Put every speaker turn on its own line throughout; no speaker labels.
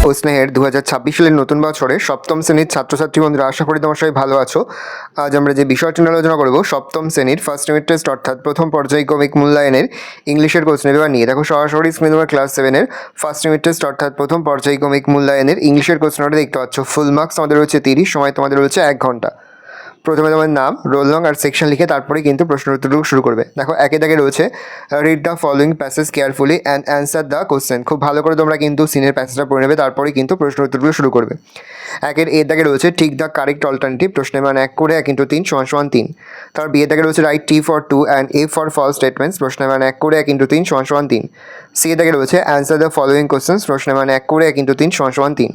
ও স্নেহের 2026 সালের নতুন বছরে সপ্তম শ্রেণীর ছাত্রছাত্রী বন্ধুরা, আশা করি তোমার সবাই ভালো আছো। আজ আমরা যে বিষয়টি নিয়ে আলোচনা করব সপ্তম শ্রেণীর ফার্স্ট ইউনিট টেস্ট অর্থাৎ প্রথম পর্যায়ক্রমিক মূল্যায়নের ইংলিশের কোশ্চেন পেপার নিয়ে। দেখো সরাসরি স্ক্রিনে তোমার ক্লাস 7-এর ফার্স্ট ইউনিট টেস্ট অর্থাৎ প্রথম পর্যায়ক্রমিক মূল্যায়নের ইংলিশের কোশ্চেনটা দেখতে পাচ্ছ। ফুল মার্কস আমাদের রয়েছে 30, সময় তোমাদের রয়েছে 1 ঘন্টা। প্রথমে তোমার নাম, রোল নং আর সেকশন লিখে তারপরে কিন্তু প্রশ্নের উত্তরটুকু শুরু করবে। দেখো একে দাগে রয়েছে read the following passage carefully and answer the question. খুব ভালো করে তোমরা কিন্তু সিনের প্যাসেজটা পড়ে নেবে, তারপরে কিন্তু প্রশ্নের উত্তরগুলো শুরু করবে। একের এ দাগে রয়েছে ঠিক দ্য কারেক্ট অল্টারনেটিভ, প্রশ্নের মান 1 করে 1 × 3 = 3। তারপর বি এর দাগে রয়েছে write T for true and F for false statements, প্রশ্নের মান 1 করে 1 × 3 = 3। সি এর দাগে রয়েছে অ্যান্সার দ্য ফলোয়িং কোশ্চেন্স, প্রশ্নের মান 1 করে 1 × 3 = 3।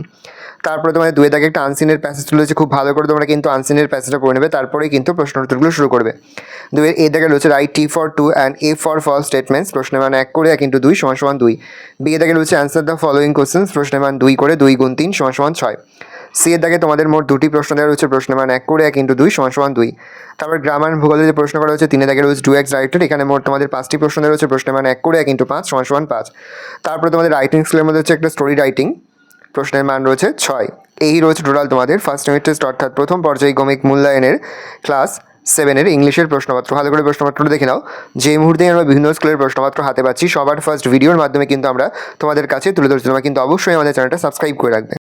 তারপরে তোমাদের দুই দাগে একটা আনসিনের প্যাসেজ রয়েছে, খুব ভালো করে তোমরা কিন্তু আনসিনের প্যাসেজটা পড়ে নেবে, তারপরেই কিন্তু প্রশ্ন উত্তরগুলো শুরু করবে। দুইয়ের এ দাগে রয়েছে write T for true and F for false statements, প্রশ্নের মান 1 করে 1 × 2 = 2। বি এর দাগে রয়েছে অ্যান্সার দ্য ফলোয়িং কোশ্চেন্স, প্রশ্নের মান 2 করে 2 × 3 = 6। সি এর দাগে তোমাদের মোট দুটি প্রশ্ন দেওয়া রয়েছে, প্রশ্নের মান 1 করে 1 × 2 = 2। তারপর গ্রামার ভূগোলে যে প্রশ্ন করা হয়েছে 3 দাগে রয়েছে ডু এক্স রাইটেড, এখানে মোট তোমাদের 5টি প্রশ্ন দেওয়া রয়েছে, প্রশ্নের মান 1 করে 1 × 5 = 5। তারপরে তোমাদের রাইটিং স্কিলের মধ্যে হচ্ছে একটা স্টোরি রাইটিং, প্রশ্নের মান রয়েছে 6। এই রয়েছে টোটাল তোমাদের ফার্স্ট ইউনিট টেস্ট অর্থাৎ প্রথম পর্যায়ক্রমিক মূল্যায়নের ক্লাস 7-এর ইংলিশের প্রশ্নপত্র। ভালো করে প্রশ্নপত্রটা দেখে নাও। যে মুহূর্তে আমরা বিভিন্ন স্কুলের প্রশ্নপত্র হাতে পাচ্ছি, সবার ফার্স্ট ভিডিওর মাধ্যমে কিন্তু আমরা তোমাদের কাছে তুলে ধরছি। তোমরা কিন্তু অবশ্যই আমাদের চ্যানেলটা সাবস্ক্রাইব করে রাখবে।